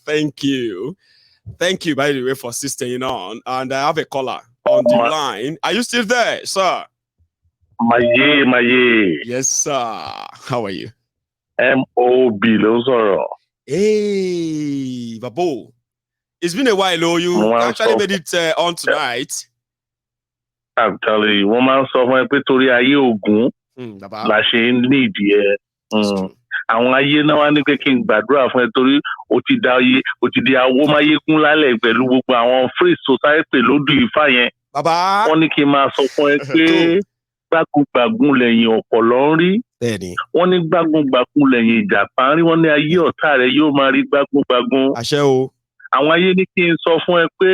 Thank you. Thank you, by the way, for staying on. And I have a caller on the line. Are you still there, sir? Maye. Yes, sir. How are you? M.O.B. Lozoro. Hey, Babo. It's been a while, oh, you actually made it on tonight. I'm telling you, woman, so when people are you go, la she need ye. Àwọn ayé náà wá ní pé kí n gbàdúrà fún ẹ torí ó ti di awó máyé kún lálẹ́ pẹ̀lú gbogbo àwọn free society lódù Ifá yẹn. Bàbá. Wọ́n ní kí n máa sọ fún ẹ pé gbágungbàgun lẹ́yìn ọ̀pọ̀lọ́ ń rí. Bẹ́ẹ̀ni. Wọ́n ní gbágungbàgun lẹ́yìn ìjàpá ń rí. Wọ́n ní ayé ọ̀tá rẹ̀ yóò máa rí gbágungbàgun. Àṣẹ o. Àwọn ayé ní kí n sọ fún ẹ pé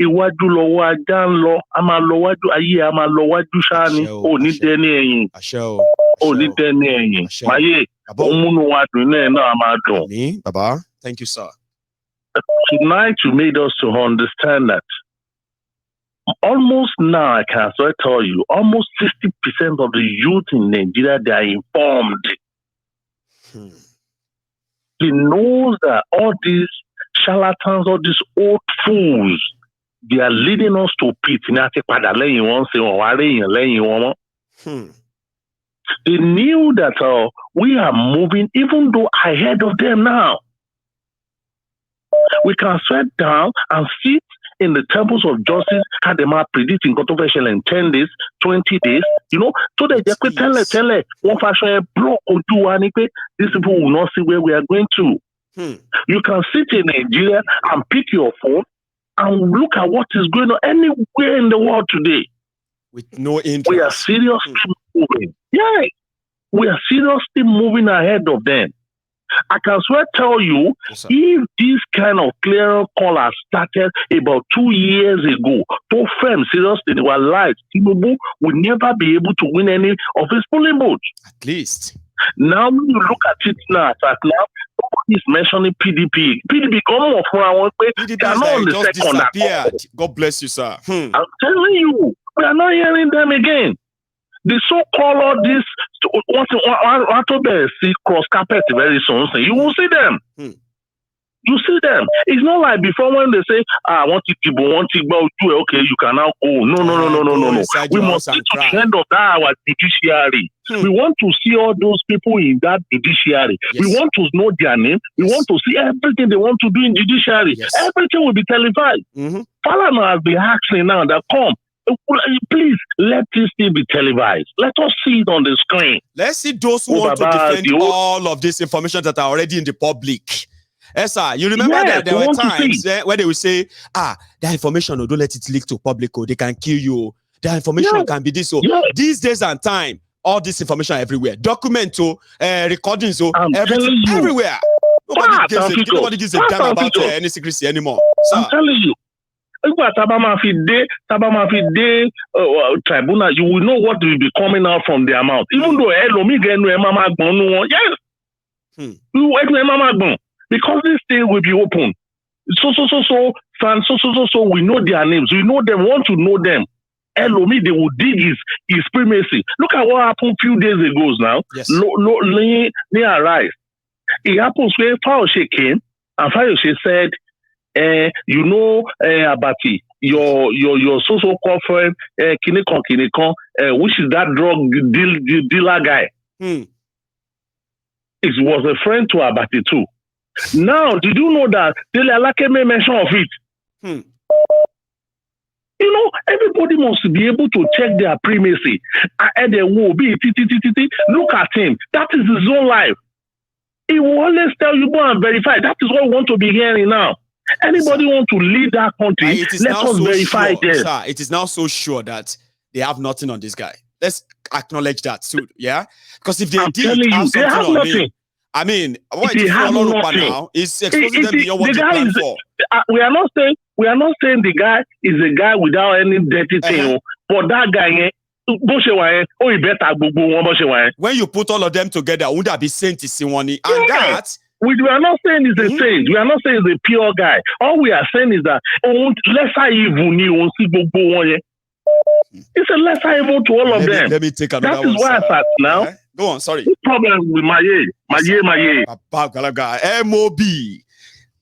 iwájú lọ́wọ́ ajá ń lọ, a máa lọ wájú, ayé a máa lọ wájú ṣáá ni, ò ní dẹni ẹ̀yìn. Àṣẹ o. Ò ní dẹni ẹ̀yìn. Máyé, múnú wa dùn náà máa dùn. Àmín, Baba. Thank you, sir. Tonight you made us to understand that almost now, I can so tell you, almost 60% of the youth in Nigeria, they are informed. He knows that all these charlatans, all these old fools, they are leading us to pit. They knew that we are moving, even though ahead of them now. We can sit down and sit in the temples of justice, had them are predicting controversial in 10 days, 20 days, you know, so they just tell one fashion block or do anything, these people will not see where we are going to. You can sit in Nigeria and pick your phone and look at what is going on anywhere in the world today. With no interest. We are seriously moving. Yeah, we are seriously moving ahead of them. I can swear tell you, if this kind of clear call has started about 2 years ago, to firm seriously in our lives, Tinubu will never be able to win any of his polling votes. At least. Now, when you look at it now, nobody is mentioning PDP. PDP come off for our way. They are not on the second. God bless you, sir. I'm telling you, we are not hearing them again. The so-called all this, want to see cross carpet very soon. You will see them. You see them. It's not like before when they say, I want to go, okay, you can now go. No. We must get to the end of that, our judiciary. We want to see all those people in that judiciary. Yes. We want to know their name. We want to see everything they want to do in judiciary. Yes. Everything will be televised. Falana has been asking now that come. Please let this thing be televised. Let us see it on the screen. Let's see those who want to defend all of this information that are already in the public. Yes, sir. You remember that there were times where they would say, that information, don't let it leak to public, or they can kill you. That information can be this. So these days and time, all this information everywhere. Documents, recordings, everything everywhere. Nobody gives a damn about any secrecy anymore. I'm telling you. If Tabama tribunal, you will know what will be coming out from their mouth. Even though because this thing will be open. So we know their names. We know them, want to know them. Elomi, they will dig his primacy. Look at what happened a few days ago now. Yes. Near Rise. It happens where Fayose came, and Fayose said, Abati, your social called friend, Kinekon, which is that drug dealer guy. It was a friend to Abati too. Now, did you know that Dele Alake made mention of it? Everybody must be able to check their primacy. Look at him. That is his own life. He will always tell you, go and verify. That is what we want to be hearing now. Anybody want to lead that country, let us verify them. Sir, it is now so sure that they have nothing on this guy. Let's acknowledge that too, yeah? Because if they did have something on nothing. Him, I mean, what is now is exposing them beyond what they planned for. We are not saying the guy is a guy without any dirty thing. But that guy, when you put all of them together, would that be saint is Siwani? And that we are not saying he's a saint. We are not saying he's a pure guy. All we are saying is that lesser evil. It's a lesser evil to all of them. Let me take another one. That is why I said now. Go on, sorry. No problem with Maye. MOB.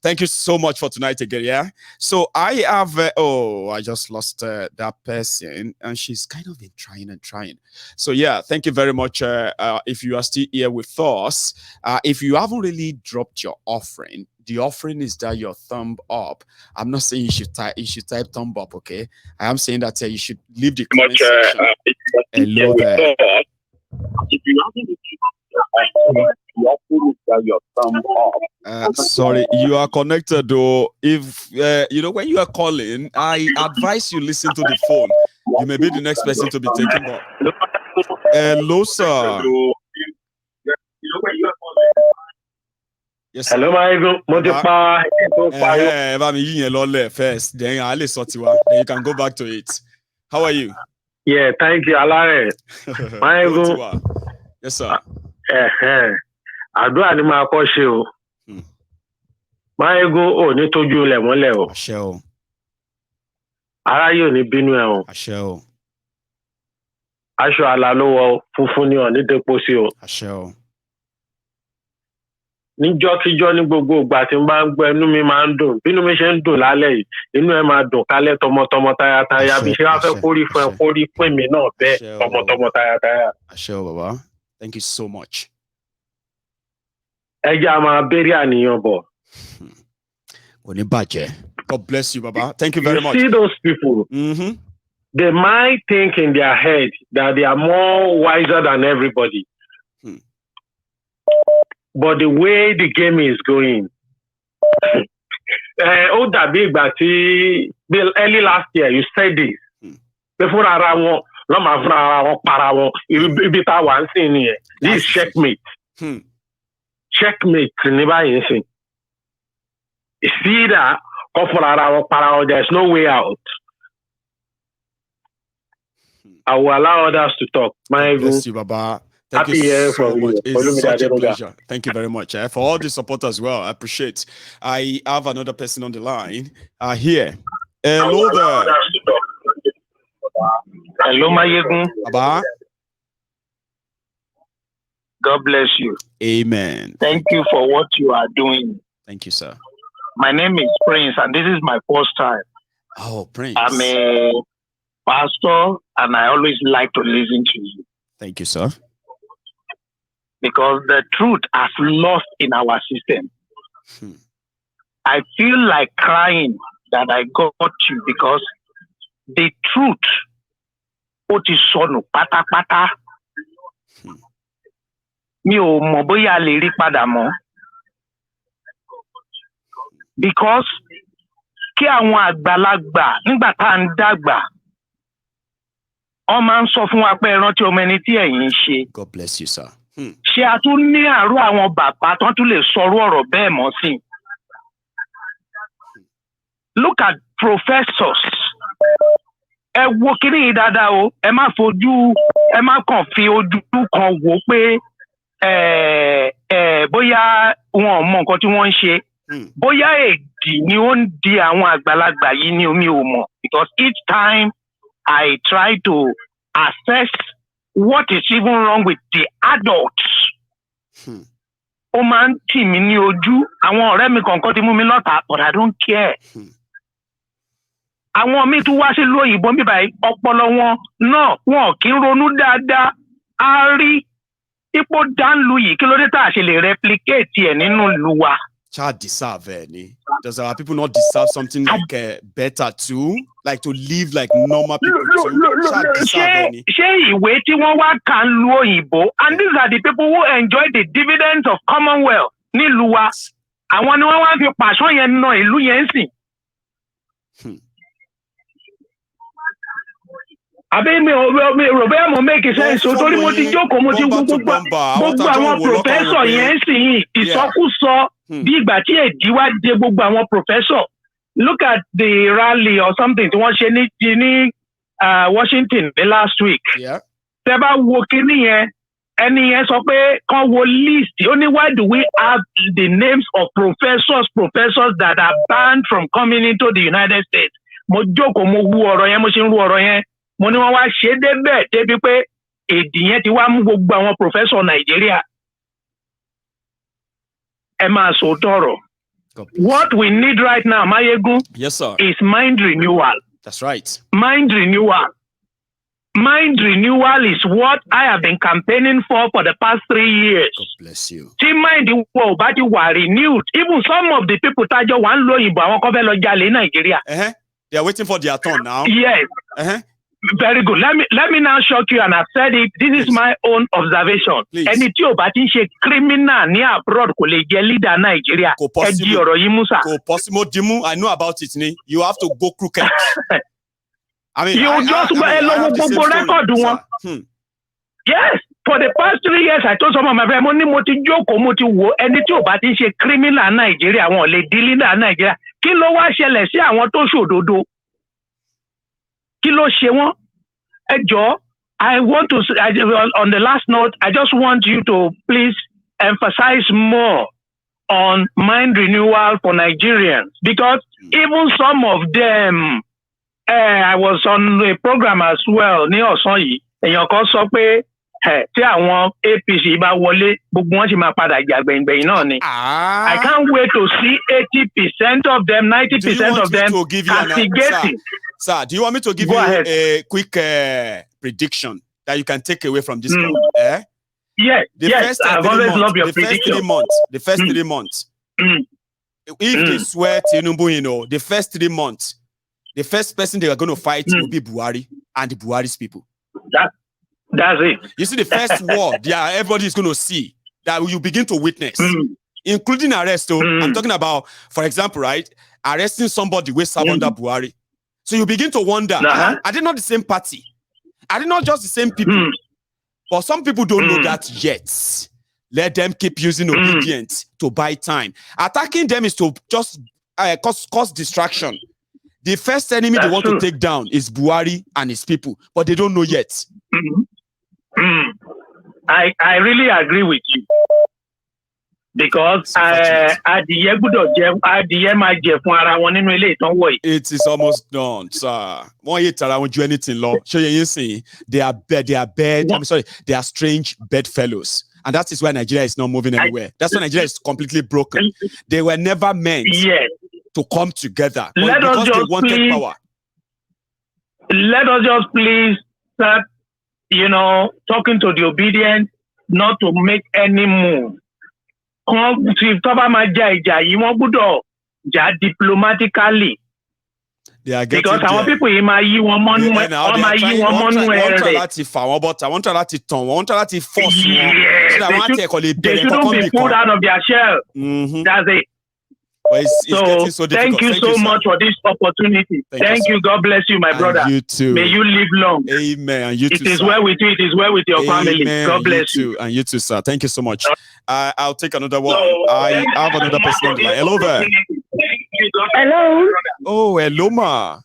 Thank you so much for tonight again, yeah? So I have, I just lost that person, and she's kind of been trying and trying. So yeah, thank you very much. If you are still here with us, if you haven't really dropped your offering, the offering is that your thumb up. I'm not saying you should type thumb up, okay? I am saying that you should leave the comment section. Hello there. If you haven't your thumb up. Sorry, you are connected though. If when you are calling, I advise you listen to the phone. You may be the next person to be taken up. Hello, sir. Yes, sir. Hello, my first. Then you can go back to it. How are you? Yeah, thank you, Alare. Yes, sir. Àdúrà ni máa kọ́ ṣe o. Máyégún ò ní tójú ilẹ̀ mọ́lẹ̀ o. Àṣẹ o. Aráyé ò ní bínú ẹ o. Àṣẹ o. Aṣọ àlà ló wọ funfun ni ò ní depo sí o. Àṣẹ o. Níjọ́kíjọ́ ní gbogbo ìgbà tí n bá ń gbọ́ inú mi máa ń dùn. Bínú mi ṣe ń dùn lálẹ́ yìí. Inú ẹ máa dùn kálẹ̀ tọmọtọmọ tayátayá. Bí ṣe wá fẹ́ kórí fún èmi náà bẹ́ẹ̀ tọmọtọmọ tayátayá. Àṣẹ o, bàbá. Thank you so much. God bless you, Baba. Thank you very much. See those people. They might think in their head that they are more wiser than everybody. But the way the game is going, early last year you said this. Before this is checkmate. Checkmate. You see that there's no way out. I will allow others to talk. Bless you, Baba. Thank you so much. It's such a pleasure. Thank you very much for all the support as well. I appreciate. I have another person on the line here. Hello there. Hello, Mayegun. Baba. God bless you. Amen. Thank you for what you are doing. Thank you, sir. My name is Prince, and this is my first time. Oh, Prince. I'm a pastor, and I always like to listen to you. Thank you, sir. Because the truth has lost in our system. I feel like crying that I got you because the truth, what is sonu pata pata, mi ò mọ̀ bóyá lè rí padà mọ́. Because kí àwọn àgbàlagbà nígbà tá à ń dàgbà, wọ́n máa ń sọ fún wa pé ẹ rántí ọmọ ẹni tí ẹ̀yin ń ṣe. God bless you, sir. Ṣé a tún ní àárọ̀ àwọn bàbá tán tún lè sọrú ọ̀rọ̀ bẹ́ẹ̀ mọ́ sí? Look at professors. Ẹ wo kíní yìí dáadáa o. Ẹ má kàn fi ojú kan wò pé bóyá wọn ò mọ nǹkan tí wọ́n ń ṣe. Bóyá èdì ni ó ń di àwọn àgbàlagbà yìí ni omi ò mọ̀. Because each time I try to assess what is even wrong with the adults. Ó máa ń tì mí ní ojú, àwọn ọ̀rẹ́ mi kọ̀ọ̀kan ti mú mi lọ́tà, but I don't care. Àwọn míì tún wá sí ìlú òyìnbó bí báyìí, ọpọlọ wọn náà wọn kì í ronú dáadáa. A rí ipò dánlù yìí, kí ló dé tá a ṣe lè replicate ẹ̀ nínú ìlú wa? Child deserve any. Does our people not deserve something like better too? Like to live like normal people too? Child deserve any. Ṣé ìwé tí wọ́n wá kà ń lu òyìnbó, and these are the people who enjoy the dividends of Commonwealth nílùú wa. Àwọn ni wọ́n wá fi pàṣọ yẹn ná ìlú yẹn sìn. Àbí mi rò bẹ́ẹ̀ mo make sense o, torí mo ti jókòó mo ti gbogbo àwọn professor yẹn sìn ìsọkúsọ bí ìgbà tí èdè wá dé gbogbo àwọn professor. Look at the rally or something tí wọ́n ṣe ní Washington last week. Tẹ́ bá wo kíní yẹn, ẹni yẹn sọ pé kán wo list. Ó ní why do we have the names of professors that are banned from coming into the United States? Mo jókòó mo hu ọ̀rọ̀ yẹn, mo ṣe ń ru ọ̀rọ̀ yẹn. Mo ní wọ́n wá ṣe débẹ̀ débi pé èdè yẹn ti wá mú gbogbo àwọn professor Nàìjíríà. Ẹ máa sòótọ́ ọ̀rọ̀. What we need right now, Mayegun, yes, sir, is mind renewal. That's right. Mind renewal. Mind renewal is what I have been campaigning for the past 3 years. God bless you. See, mind will be renewed. Even some of the people tájọ wà ń lo ìbò àwọn kan fẹ́ lọ jalè Nàìjíríà. They are waiting for their turn now. Yes. Very good. Let me now shock you, and I've said it. This is my own observation. Ẹni tí ò bá ti ń ṣe criminal ní abroad kò lè jẹ́ leader Nàìjíríà. Ẹ di ọ̀rọ̀ yìí mú sà. Kò possible Dimu. I know about it ni. You have to go crooked. I mean, you just gbogbo record wọn. Yes, for the past 3 years, I told some of my friends, mo ní mo ti jókòó mo ti wò ẹni tí ò bá ti ń ṣe criminal Nàìjíríà wọn ò lè di leader Nàìjíríà. Kí ló wá ṣẹlẹ̀ sí àwọn tó ṣòdodo? Kí ló ṣe wọ́n? Ẹ jọ̀ọ́, I want to on the last note, I just want you to please emphasize more on mind renewal for Nigerians, because even some of them, I was on a program as well ní ọ̀sán yìí. Èèyàn kan sọ pé tí àwọn APC bá wọlé, gbogbo wọn sì máa padà jà gbẹ̀yìngbẹ̀yìn náà ni. I can't wait to see 80% of them, 90% of them castigating. Sir, do you want me to give you a quick prediction that you can take away from this call? Yes, I've always loved your prediction. The first 3 months. If they swear Tinubu, the first 3 months, the first person they are going to fight will be Buhari and the Buhari's people. That's it. You see, the first war everybody is going to see that you begin to witness, including arrest. I'm talking about, for example, right, arresting somebody with serve under Buhari. So you begin to wonder, are they not the same party? Are they not just the same people? But some people don't know that yet. Let them keep using obedience to buy time. Attacking them is to just cause distraction. The first enemy they want to take down is Buhari and his people, but they don't know yet. I really agree with you. Because it is almost done, sir. Anything law. They are strange bedfellows. And that is why Nigeria is not moving anywhere. That's why Nigeria is completely broken. They were never meant to come together because they wanted power. Let us just please start, talking to the obedient, not to make any move. Diplomatically. Because our people I they shouldn't be pulled out of their shell. That's it. Well, it's so thank you so much for this opportunity. Thank you. God bless you, my brother. You too. May you live long. Amen. And you too, it is well with you. It is well with your family. God bless you. And you too, sir. Thank you so much. I'll take another one. I have another person on the line. Hello there. Hello. Oh, hello, ma.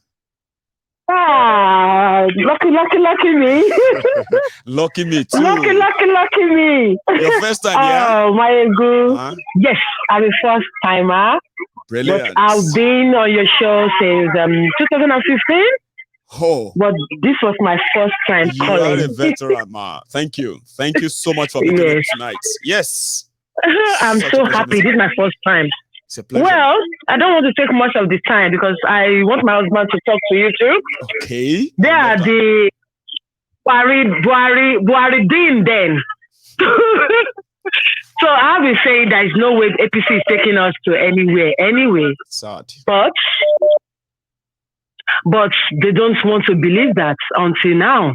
Lucky me. Lucky me too. Lucky me. Your first time, yeah? Oh, my God. Yes, I'm a first timer. Brilliant. But I've been on your show since 2015. Oh. But this was my first time calling. You are a veteran, ma. Thank you. Thank you so much for being here tonight. Yes. I'm so happy. This is my first time. It's a pleasure. Well, I don't want to take much of the time because I want my husband to talk to you too. Okay. They are the Buhari Dean then. So I'll be saying there is no way APC is taking us to anywhere anyway. Sad. But they don't want to believe that until now.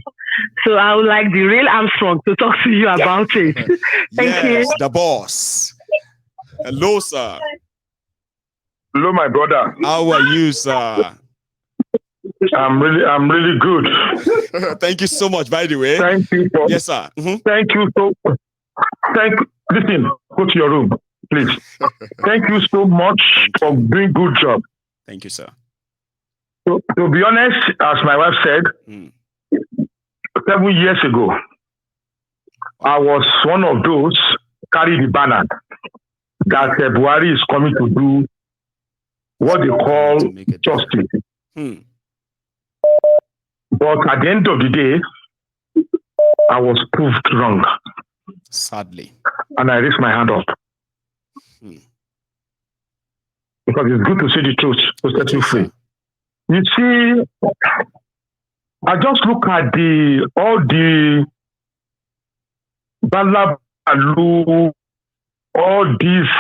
So I would like the real Armstrong to talk to you about it. Thank you. The boss. Hello, sir. Hello, my brother. How are you, sir? I'm really good. Thank you so much, by the way. Thank you. Yes, sir. Thank you so. Listen, go to your room, please. Thank you so much for doing good job. Thank you, sir. To be honest, as my wife said, 7 years ago, I was one of those carry the banner that Buhari is coming to do what they call justice. But at the end of the day, I was proved wrong. Sadly. And I raised my hand up. Because it's good to say the truth, to set you free. You see, I just look at all the Balabalu, all these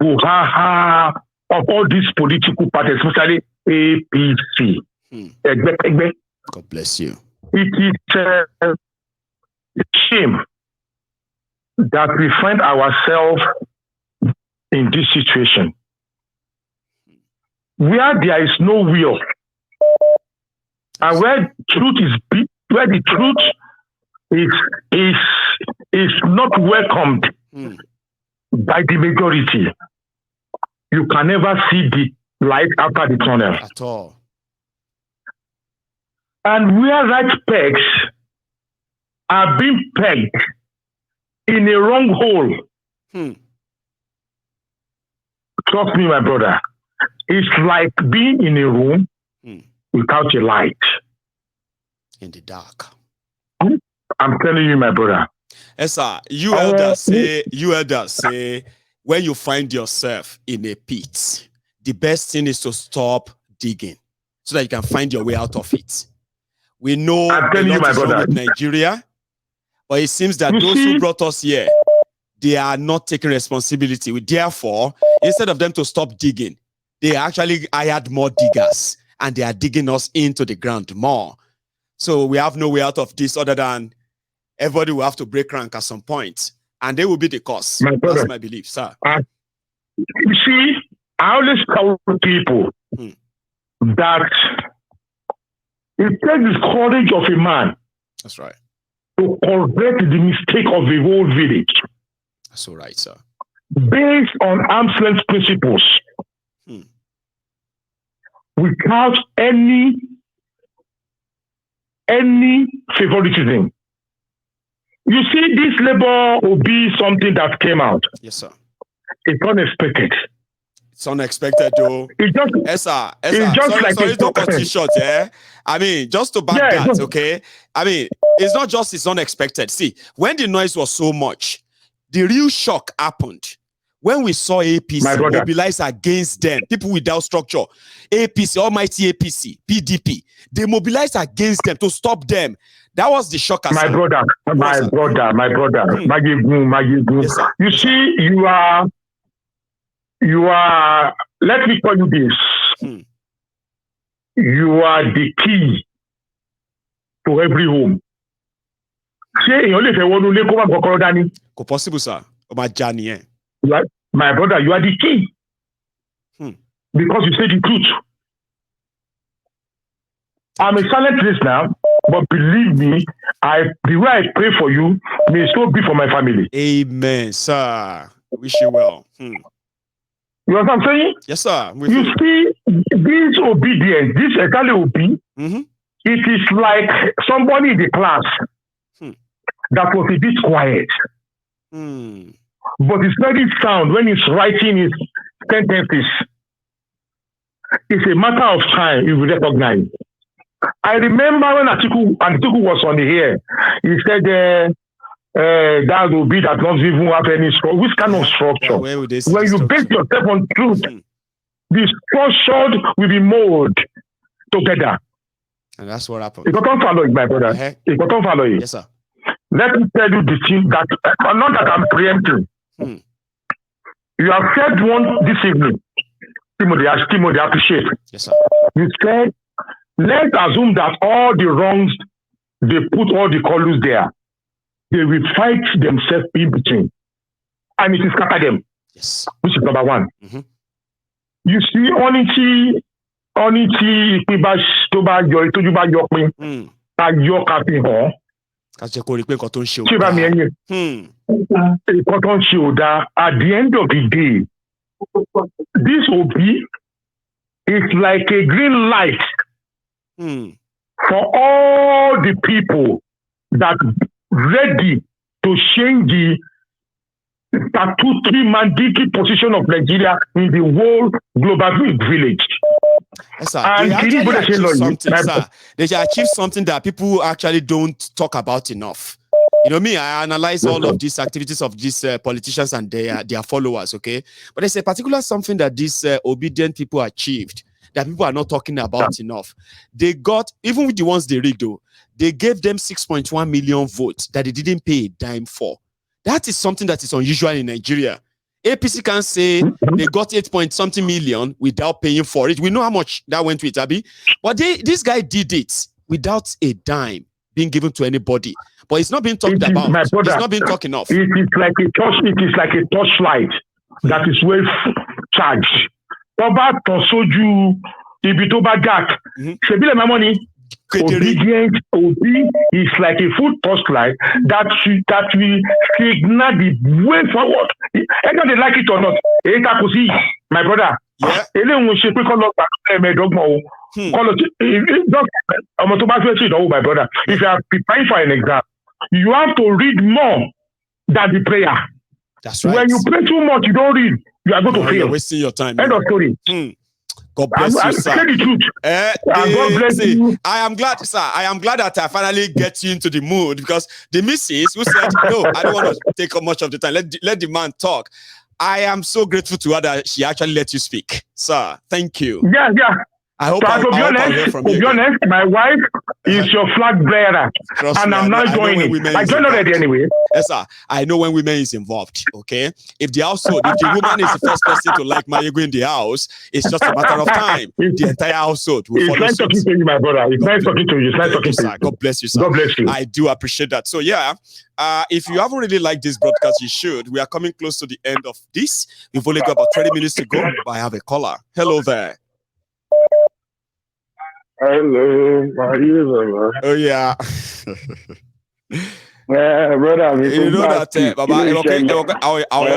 Buhaha of all these political parties, especially APC. God bless you. It is a shame that we find ourselves in this situation where there is no will, and where the truth is not welcomed by the majority. You can never see the light after the tunnel at all. And where right pegs are being pegged in a wrong hole. Trust me, my brother. It's like being in a room without a light. In the dark. I'm telling you, my brother. Yes, sir. You elders say, when you find yourself in a pit, the best thing is to stop digging so that you can find your way out of it. We know a lot is wrong with Nigeria, but it seems that those who brought us here, they are not taking responsibility. Therefore, instead of them to stop digging, they actually hired more diggers, and they are digging us into the ground more. So we have no way out of this other than everybody will have to break rank at some point, and they will be the cause. That's my belief, sir. You see, I always tell people that it takes the courage of a man. That's right. To correct the mistake of the whole village. That's all right, sir. Based on arm's length principles. Without any favoritism. You see, this labor will be something that came out. Yes, sir. It's unexpected. It's unexpected, though. It's just sorry to cut you short, yeah? I mean, just to back that, okay? I mean, it's unexpected. See, when the noise was so much, the real shock happened when we saw APC mobilize against them, people without structure, APC, almighty APC, PDP, they mobilized against them to stop them. That was the shock. My brother. Yes, you see, you are, let me tell you this. You are the key to every home. Possible, sir. My brother, you are the key. Because you say the truth. I'm a silent listener, but believe me, the way I pray for you may so be for my family. Amen, sir. Wish you well. You know what I'm saying? Yes, sir. You see, this obedience, this exactly obedience, it is like somebody in the class that was a bit quiet. But it's very sound when he's writing his sentences. It's a matter of time if we recognize. I remember when Atiku was on the air, he said that will be that not even have any structure. Which kind of structure? When you base yourself on truth, the structure will be molded together. And that's what happened. If you don't follow it, my brother, if you don't follow it, yes, sir. Let me tell you the thing that, not that I'm preempting. You have said one this evening, Timothy, I appreciate. Yes, sir. You said, let's assume that all the wrongs, they put all the colors there. They will fight themselves in between. And it will scatter them. Yes. Which is number one. You see, only ìpínbá tó bá yọ ìtọ́jú bá yọ pin bá yọ káfí hàn. Kàṣẹ kò rí pé nǹkan tó ń ṣe ò dáa. Nǹkan tó ń ṣe ò dáa. At the end of the day, this Obi is like a green light for all the people that ready to change the statutory mandatory position of Nigeria in the whole global village. Yes, sir. They actually achieve something, sir. They achieve something that people actually don't talk about enough. You know me, I analyze all of these activities of these politicians and their followers, okay? But there's a particular something that these obedient people achieved that people are not talking about enough. They got, even with the ones they rigged, though, they gave them 6.1 million votes that they didn't pay a dime for. That is something that is unusual in Nigeria. APC can say they got 8-point-something million without paying for it. We know how much that went with, Abi. But this guy did it without a dime being given to anybody. But it's not being talked about. Brother, it's not being talked enough. It is like a torchlight that is well charged. Toba Tosoju, Ibitoba Jack. Shebile my money. Obedient Obi is like a full torchlight that will signal the way forward. Either they like it or not. My brother. Yeah. My brother. If you are preparing for an exam, you have to read more than the prayer. That's right. When you pray too much, you don't read. You are going to fail. You're wasting your time. End of story. God bless you, sir. Say the truth. God bless you. I am glad, sir. I am glad that I finally get you into the mood because the missus who said, no, I don't want to take up much of the time. Let the man talk. I am so grateful to her that she actually let you speak. Sir, thank you. Yeah. I hope I'll hear from you. To be honest, my wife is your flag bearer. And I'm not joining. I joined already anyway. Yes, sir. I know when women is involved, okay? If the woman is the first person to like Mayego in the house, it's just a matter of time. The entire household will follow suit. It's nice talking to you, my brother. It's nice talking to you. It's nice talking to you. God bless you, sir. God bless you. I do appreciate that. So, yeah, if you haven't really liked this broadcast, you should. We are coming close to the end of this. We've only got about 30 minutes to go, but I have a caller. Hello there. Hello, how are you? Oh, yeah. Yeah, brother. You know that, Baba, I want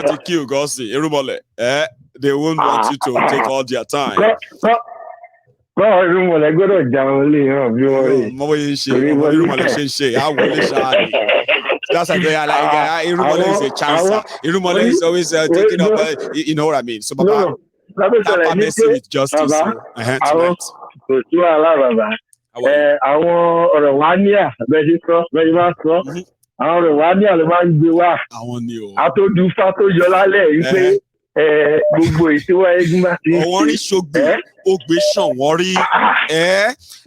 to kill Gossi. They won't want you to take all their time. That's a Irumole is a chancer. Irumole is always taking up, you know what I mean? So, Baba, that messy with justice tonight. Kò sí wàhálà bàbá. Àwọn ọ̀rọ̀ wa ní àbẹ̀jì sọ bẹ́ẹ̀ máa sọ. Àwọn ọ̀rọ̀ wa ní àlọ́ máa ń gbé wá. Àwọn ni o. Àtòjú fa tó yọ lálẹ́ yìí pé gbogbo ìṣòwò ẹgbẹ́ bá ti. Ọ̀wọ́n rí ṣògbè, ògbé ṣàn wọ́n rí.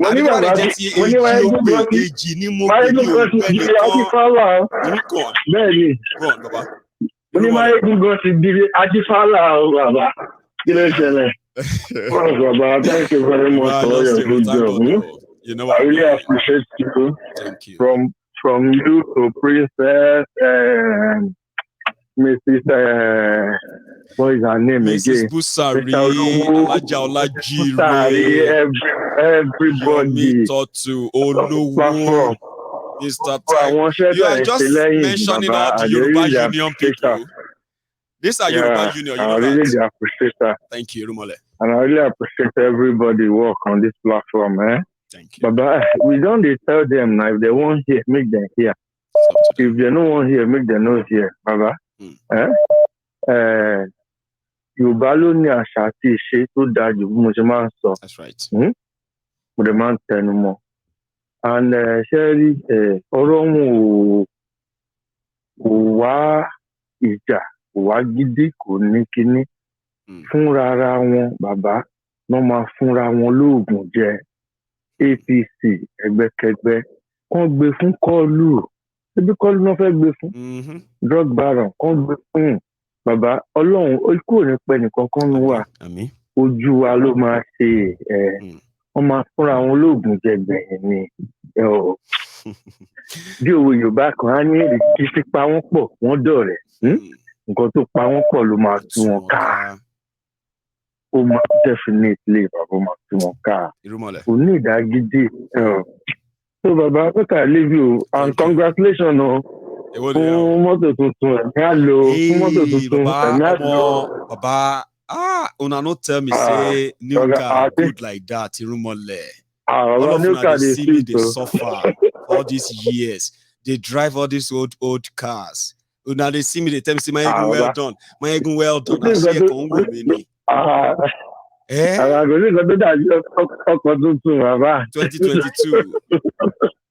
Àdìgbà rẹ̀ jẹ́ ti èjì ògbé èjì ní mo gbé ní ògbé nìkan. Bẹ́ẹ̀ni. Onímọ̀-ayégun gan ti di ajífálà bàbá. Kí ló ṣẹlẹ̀? Thank you very much for your good job. You know what I really appreciate you. Thank you. From you to Princess Mrs. What is her name Mrs. again? Busari, everybody. To Oluwo, Mr. Ty. You are just mentioning all the Yoruba Union people. These are Yoruba Union. I really appreciate that. Thank you, Rumole. And I really appreciate everybody work on this platform, Thank you. But we don't tell them now if they won't hear, make them hear. If they don't want hear, make them not hear, Baba. Yorùbá ló ní àṣà àti ìṣe tó dáa jù bí mo ṣe máa ń sọ. That's right. Mo dẹ̀ máa ń tẹnu mọ́. And ṣé rí ọ̀rọ̀ wọn kò wá ìjà, kò wá gidi, kò ní kinní. Fúnra ara wọn bàbá wọ́n máa fúnra wọn lóògùn jẹ. APC ẹgbẹ́kẹgbẹ́ kàn gbé fún kọ́ọ̀lù. Ebi kọ́ọ̀lù náà fẹ́ gbé fún. Drug baron kàn gbé fún. Bàbá Ọlọ́run kò ní pẹ́ nìkan kan nù wà. Ojú wa ló máa ṣe wọ́n máa fúnra wọn lóògùn jẹ gbẹ̀yìn ni. Bí òwe Yorùbá kan á ní kí sí pa wọ́n pọ̀ wọ́n dọ̀rẹ́. Nǹkan tó pa wọ́n pọ̀ ló máa tú wọn ká. Ó máa definitely bàbá máa tú wọn ká. Kò ní ìdágídí. So bàbá pẹ́ka leave you and congratulations fún mọ́tò tuntun ẹ̀mí àlò fún mọ́tò tuntun ẹ̀mí àlò. Bàbá una no tell me say new car good like that Irumole. All of una dey see me dey suffer all these years. They drive all these old cars. Una dey see me dey tell me say my egun well done. My egun well done. Àṣẹ ẹ̀kọ́ ń wò mí ni. Àwọn àgbẹ̀ nìkan tó dàbí ọkọ̀ tuntun bàbá. 2022.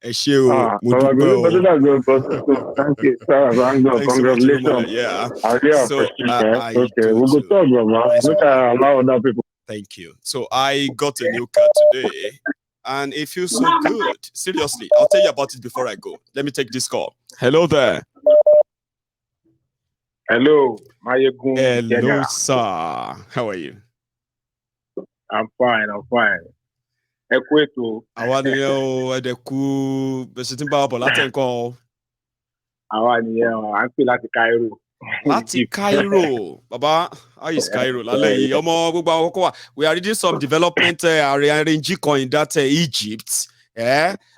Ẹ ṣé o, mo dúpẹ́ o. Àwọn àgbẹ̀ nìkan tó dàbí ọkọ̀ tuntun. Thank you, sir. Congratulations. Yeah. I really appreciate it. Okay, we go talk, Baba. Make I allow other people. Thank you. So I got a new car today, and it feels so good. Seriously, I'll tell you about it before I go. Let me take this call. Hello there. Hello, Mayegun. Hello, sir. How are you? I'm fine. Ẹ kú ètò. Àwa nìyẹn o, ẹ dẹ̀ kú bẹ̀sẹ̀ tí ń bá wa bọ̀ láti nǹkan o. Àwa nìyẹn o, à ń pè láti Cairo. Láti Cairo. Baba, how is Cairo? Lálẹ́ yìí, ọmọ gbogbo àwọn kọ́kọ́ wa. We are reading some development arranging in that Egypt.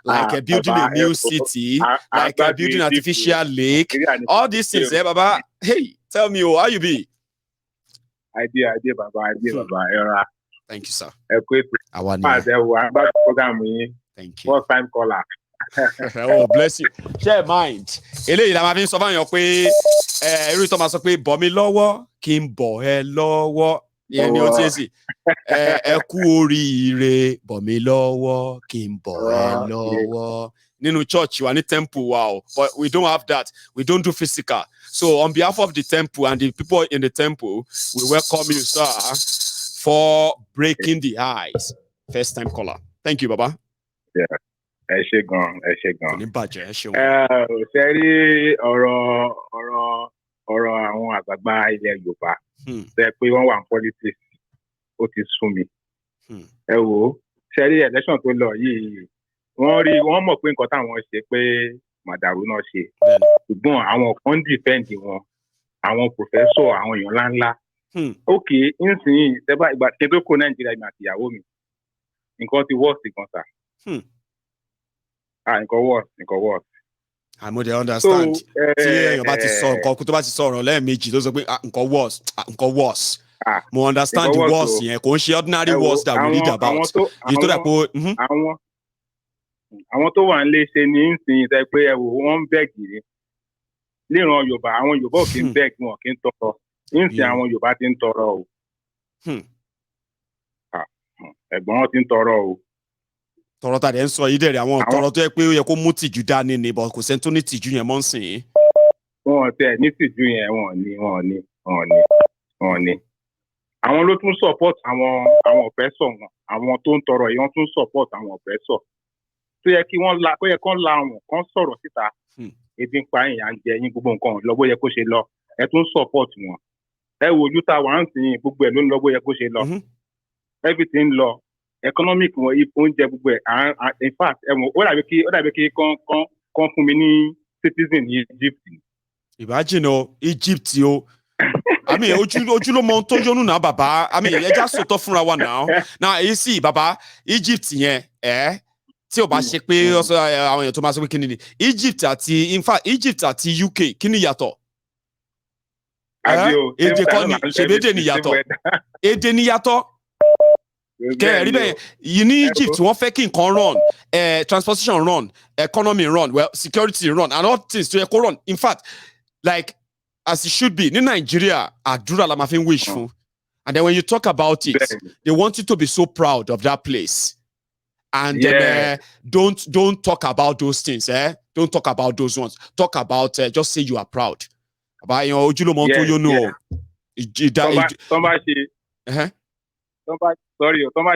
Like building a new city, like building an artificial lake. All these things, Baba. Hey, tell me, how you be? Idea, Baba. Thank you, sir. Thank you. First time caller. Oh, bless you. Share mind. Eléyìí la máa fi ń sọ fáwọn pé irú ìtọ́ máa sọ pé bọ̀ mí lọ́wọ́ kí n bọ̀ ẹ́ lọ́wọ́. Ìyẹn ni ó ti èsì. Ẹ kú oríire bọ̀ mí lọ́wọ́ kí n bọ̀ ẹ́ lọ́wọ́. Nínú church wa ní temple wa o, but we don't have that. We don't do physical. So on behalf of the temple and the people in the temple, we welcome you, sir, for breaking the ice. First time caller. Thank you, Baba. Yeah. Ẹ ṣé gan. Ní bàjẹ́, ẹ ṣé wọn. Ṣé rí ọ̀rọ̀ àwọn àgbààgbà ilẹ̀ Yorùbá ṣe pé wọ́n wà ní politics ó ti sún mi. Ẹ wò ó, ṣé rí election tó lọ yìí, wọ́n mọ̀ pé nǹkan táwọn ṣe pé màdàrú náà ṣe. Ṣùgbọ́n àwọn kan defend wọn, àwọn professor, àwọn èèyàn ńláńlá. Ok, nísìnyí, ìgbà tó kó Nàìjíríà mi àti ìyàwó mi, nǹkan ti worse gan sà. Nǹkan worse. Àmọ́ they understand. Tí èèyàn bá ti sọ nǹkan tó bá ti sọ̀rọ̀ lẹ́ẹ̀mejì tó sọ pé nǹkan worse. Mo understand the worse yẹn kò ń ṣe ordinary worse that we read about. Èyí tó dà pé. Àwọn tó wà nílé ṣe ní ìsìn ìtẹ́ pé wọ́n ń bẹ́ẹ̀gì ni. Líran Yorùbá, àwọn Yorùbá ò kí ń bẹ́ẹ̀gì wọn kí ń tọrọ. Ìsìn àwọn Yorùbá ti ń tọrọ o. Ẹ̀gbọ́n wọn ti ń tọrọ o. Tọrọ tàdé ń sọ yìí dẹ̀rẹ̀ àwọn tọrọ tó yẹ pé ó yẹ kó mú tìjú dání ni but kò sẹ́ni tó ní tìjú yẹn mọ́ ń sìn. Wọ́n tẹ̀ ní tìjú yẹn wọ́n ní. Àwọn ló tún support àwọn oppressor wọn. Àwọn tó ń tọrọ yìí wọ́n tún support àwọn oppressor. Tó yẹ kí wọ́n kó yẹ kán la àwọn kan sọ̀rọ̀ síta. Ebi ń pa ìyà ń jẹ yín gbogbo nǹkan lọ bó yẹ kó ṣe lọ. Ẹ tún support wọn. Ẹ wo ojú ta wà ń sìn gbogbo ẹ̀ ló ń lọ bó yẹ kó ṣe lọ. Everything lọ. Economic wọn oúnjẹ gbogbo ẹ̀ in fact ó dàbí kí kán fún mi ní citizen ní Egypt. Imagine Egypt o. Àmì ojú ló mọ ohun tó yọnu náà bàbá. Àmì ẹja sòtọ́ fúnra wa náà. Náà èyí sì bàbá Egypt yẹn tí o bá ṣe pé àwọn èèyàn tó máa sọ pé kí ni Egypt àti UK kí ni ìyàtọ̀? Èdè kan ni ṣèbédè ni ìyàtọ̀. Èdè ni ìyàtọ̀. Kẹ́rì bẹ́ẹ̀ yìí ní Egypt wọ́n fẹ́ kí nǹkan run transportation run economy run well security run and all things tó yẹ kó run in fact like as it should be ní Nàìjíríà àdúrà la máa fi ń wish fún And then when you talk about it, they want you to be so proud of that place. And then don't talk about those things, Don't talk about those ones. Talk about just say you are proud. About Somebody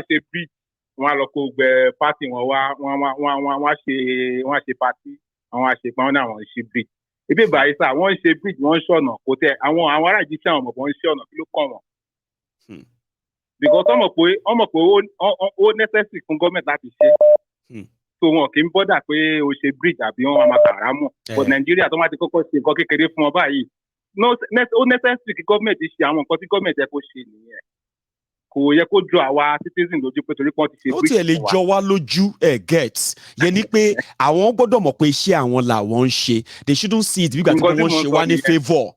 say preach. One local party, one say party, one say pound, one say preach. If you buy that, one say preach, one show no. Hotel, I want to just one show no. Look come. Because all necessary from government that is say. So one can bother pé o ṣe bridge àbí wọn máa kàrà mọ́. But Nigeria tó máa ti kọ́kọ́ ṣe nǹkan kékeré fún ọ báyìí. No necessary kí government ṣe àwọn nǹkan tí government yẹ kó ṣe nìyẹn. Kò yẹ kó jọ àwa citizen lójú pé torí pọ́n ti ṣe bridge fún wa. Ó tiẹ̀ lè jọ wá lójú get. Yẹn ni pé àwọn gbọ́dọ̀ mọ̀ pé iṣẹ́ àwọn làwọn ń ṣe. They shouldn't see it bí gbà tí wọ́n ṣe wá ní favour.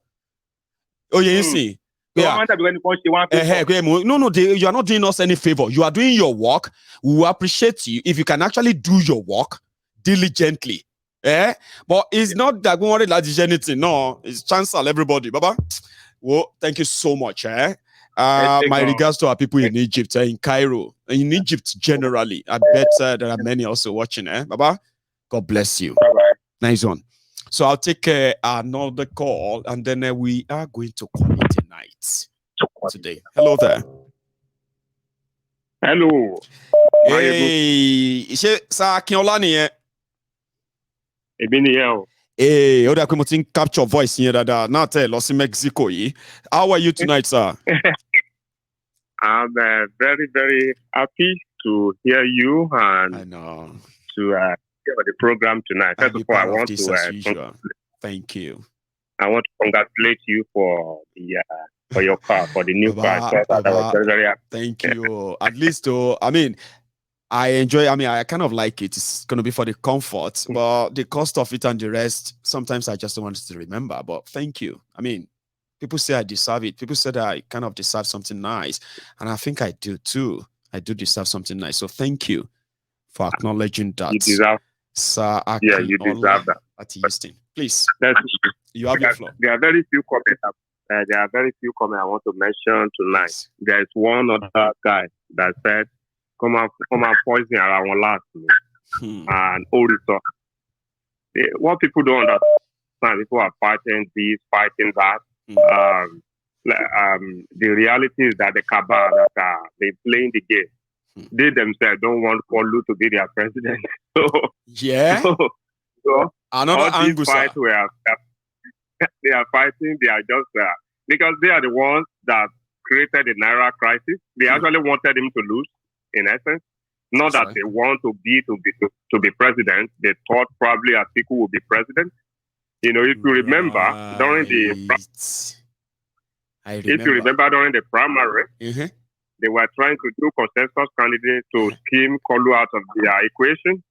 Ó yẹ yín sìn. Yeah. No, you are not doing us any favor. You are doing your work. We will appreciate you if you can actually do your work diligently. But it's not that we want to anything. No, it's chancel everybody. Baba. Well, thank you so much. My regards to our people in Egypt, in Cairo, in Egypt generally. I bet there are many also watching. Baba, God bless you. Bye-bye. Nice one. So I'll take another call, and then we are going to call it a night today. Hello there. Hello. Hey, Sir Akinola ni Ebini. Hey, how do I capture voice here? Now tell us in Mexico. How are you tonight, sir? I'm very, very happy to hear you and I know to the program tonight. First of all, I want to thank you. I want to congratulate you for your car, for the new car. I was very, very happy. Thank you. At least, I enjoy. I kind of like it. It's going to be for the comfort, but the cost of it and the rest, sometimes I just don't want to remember. But thank you. People say I deserve it. People say that I kind of deserve something nice, and I think I do too. I do deserve something nice. So thank you for acknowledging that. You deserve. Sir, you deserve that. At Houston. Please, you have your floor. There are very few comments. I want to mention tonight. Yes. There is one other guy that said, "Come and poison around last and hold it up." What people don't understand, people are fighting this, fighting that. The reality is that the cabal that they playing the game. They themselves don't want Kolu to be their president. So another angle. They are fighting. They are just because they are the ones that created the naira crisis. They actually wanted him to lose, in essence. Not that they want to be president. They thought probably Atiku would be president. If you remember during the primary. They were trying to do consensus candidates to scheme Kolu out of their equation.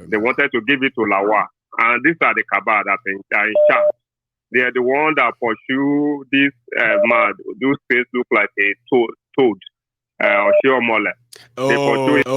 They wanted to give it to Lawa. And these are the cabal that are in charge. They are the ones that pursue this mad. Those things look like a toad. Or Shiomole. They pursue it.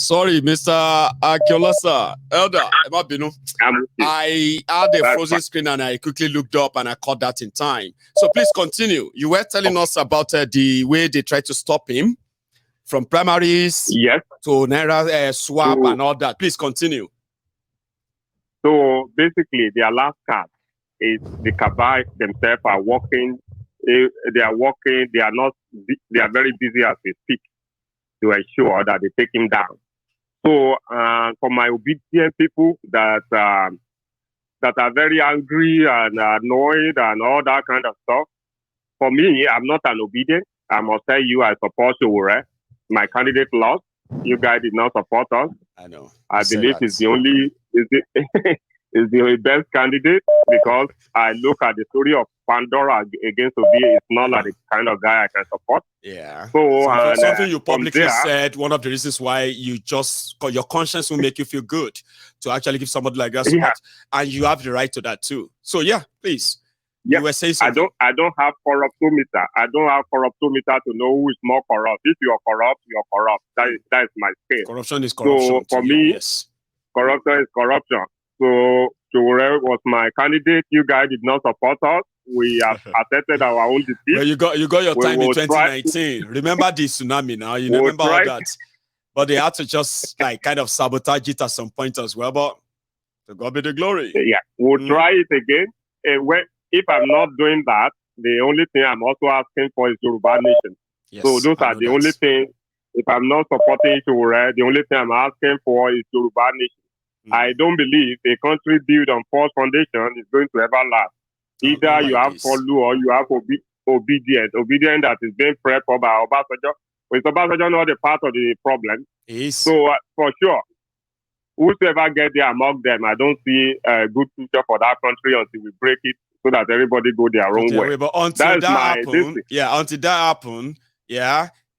Sorry, Mr. Akiolasa. Elder, I had a frozen screen and I quickly looked up and I caught that in time. So please continue. You were telling us about the way they tried to stop him from primaries to naira swap and all that. Please continue. So basically, their last card is the cabal themselves are working. They are working. They are not. They are very busy as they speak to ensure that they take him down. So for my obedient people that are very angry and annoyed and all that kind of stuff, for me, I'm not an obedient. I must tell you, I support Sowore. My candidate lost. You guys did not support us. I know. I believe it's the only is the best candidate because I look at the story of Pandora against Obi. It's not like the kind of guy I can support. Yeah. So something you publicly said, one of the reasons why you just your conscience will make you feel good to actually give somebody like that support, and you have the right to that too. So yeah, please. Yeah. You were saying something. I don't have corruptometer. I don't have corruptometer to know who is more corrupt. If you're corrupt, you're corrupt. That is my scale. Corruption is corruption. So for me, yes. Corruption is corruption. So Sowore was my candidate. You guys did not support us. We have accepted our own defeat. Well, you got your time in 2019. Remember the tsunami now. You remember all that. But they had to just like kind of sabotage it at some point as well. But to God be the glory. Yeah, we'll try it again. If I'm not doing that, the only thing I'm also asking for is Yoruba Nation. Yes, so those are the only thing. If I'm not supporting Sowore, the only thing I'm asking for is Yoruba Nation. I don't believe a country built on false foundation is going to ever last. Either you have follow or you have obedience that is being prepped for by Obasanjo. But it's Obasanjo not a part of the problem. So for sure, whosoever get there among them, I don't see a good future for that country until we break it so that everybody go their own way. But until that happen,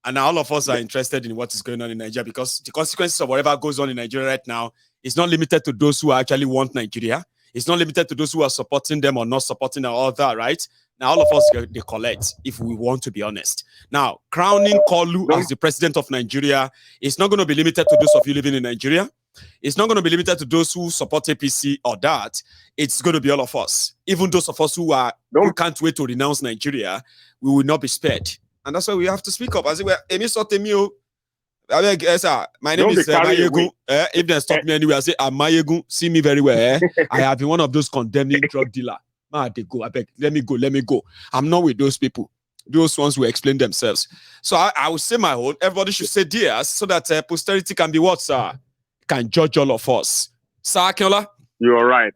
and all of us are interested in what is going on in Nigeria because the consequences of whatever goes on in Nigeria right now is not limited to those who actually want Nigeria. It's not limited to those who are supporting them or not supporting them, all that, right? Now, all of us, they collect, if we want to be honest. Now, crowning Kolu as the president of Nigeria is not going to be limited to those of you living in Nigeria. It's not going to be limited to those who support APC or that. It's going to be all of us. Even those of us who can't wait to renounce Nigeria, we will not be spared. And that's why we have to speak up. As it were, my name is Mayegun. If they stop me anywhere, I say, I'm Mayegun. See me very well. I have been one of those condemning drug dealers. They go. I beg, let me go. I'm not with those people. Those ones will explain themselves. So I will say my own. Everybody should say theirs so that posterity can be what, sir? Can judge all of us. Sir Akinola? You're right.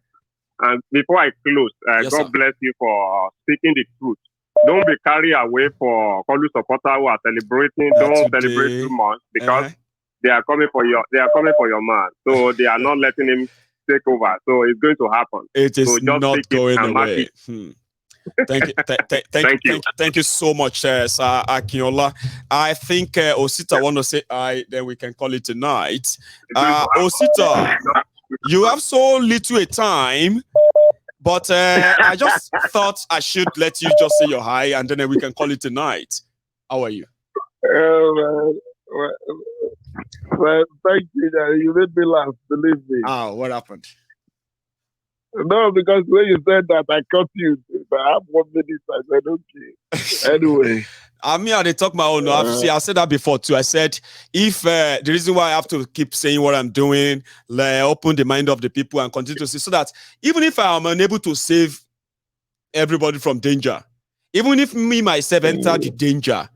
And before I close, God bless you for speaking the truth. Don't be carried away for Kolu supporters who are celebrating. Don't celebrate too much because they are coming for your man. So they are not letting him take over. So it's going to happen. It is not going away. Thank you so much, Sir Akinola. I think Osita want to say hi, then we can call it a night. Osita, you have so little a time. But I just thought I should let you just say your hi and then we can call it a night. How are you? Well, thank you. You made me laugh, believe me. What happened? No, because when you said that, I cut you. I have 1 minute. I said, okay. Anyway. I talk my own. I said that before too. I said, if the reason why I have to keep saying what I'm doing, open the mind of the people and continue to see, so that even if I am unable to save everybody from danger, even if me myself enter the danger,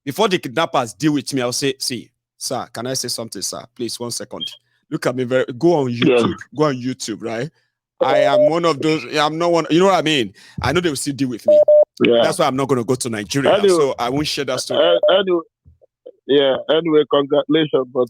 before the kidnappers deal with me, I'll say, see, sir, can I say something, sir? Please, 1 second. Look at me. Go on YouTube. Yeah. Go on YouTube, right? I am one of those. I'm not one. You know what I mean? I know they will still deal with me. Yeah. That's why I'm not going to go to Nigeria. Anyway, so I won't share that story. Anyway, congratulations. But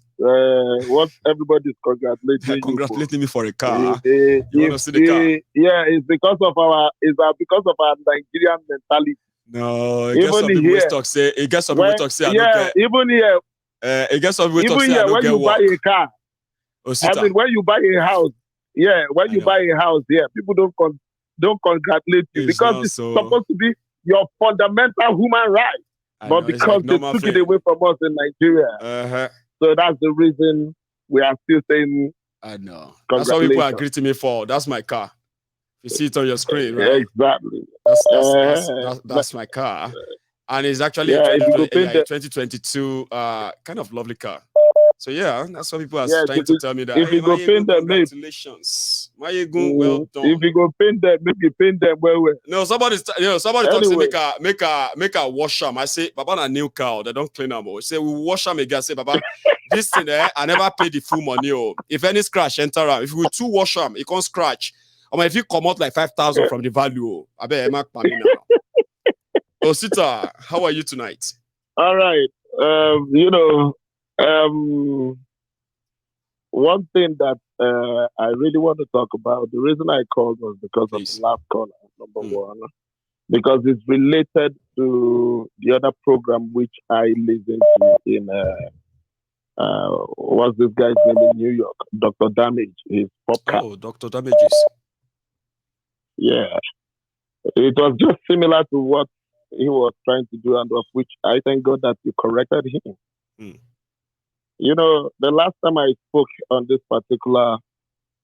what everybody's congratulating me for a car. You want to see the car? Yeah, it's because of our Nigerian mentality. No, it gets some people talk say. It gets some people talk say. Even here. It gets some people talk say. When you buy a car, I mean, when you buy a house. Yeah, when you buy a house, people don't congratulate you because it's supposed to be your fundamental human right. But because they took it away from us in Nigeria. So that's the reason we are still saying, I know. That's what people are greeting me for. That's my car. You see it on your screen, right? Exactly. That's my car. And it's actually 2022 kind of lovely car. So yeah, that's what people are trying to tell me that. If you go paint them, congratulations, well done. If you go paint them, maybe paint them well. No, somebody talks to make a wash them. I say, Baba, a new car. They don't clean them. I say we wash them again. I say, Baba, this thing there, I never pay the full money. Oh, if any scratch enter them, if we two wash them, it can't scratch. Or if you come out like 5,000 from the value, I bet I'm not paying now. Osita, how are you tonight? All right. One thing that I really want to talk about, the reason I called was because of the last caller, number one, because it's related to the other program which I listened to in, what's this guy's name in New York? Dr. Damage, his podcast. Oh, Dr. Damages. Yeah. It was just similar to what he was trying to do, and of which I thank God that you corrected him. You know, the last time I spoke on this particular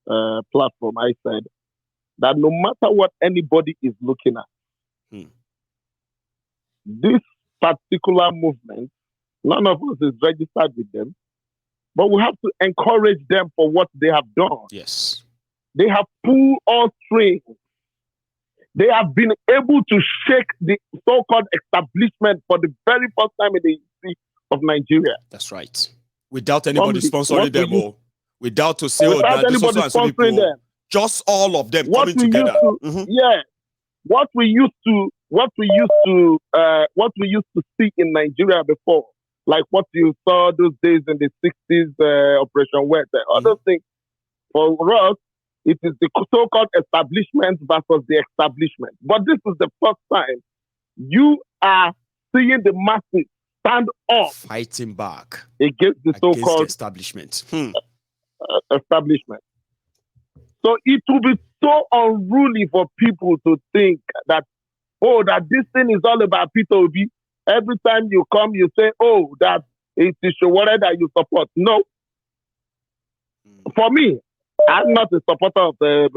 platform, I said that no matter what anybody is looking at, this particular movement, none of us is registered with them, but we have to encourage them for what they have done. Yes. They have pulled all strings. They have been able to shake the so-called establishment for the very first time in the history of Nigeria. That's right. Without anybody sponsoring them, or without to say, without anybody sponsoring them, just all of them coming together. Yeah, what we used to see in Nigeria before, like what you saw those days in the 60s, Operation West, other things. For us, it is the so-called establishment versus the establishment. But this is the first time you are seeing the masses stand up, fighting back against the so-called establishment. Establishment. So it will be so unruly for people to think that, that this thing is all about Peter Obi. Every time you come, you say, that it is Showore that you support. No. For me, I'm not a supporter of the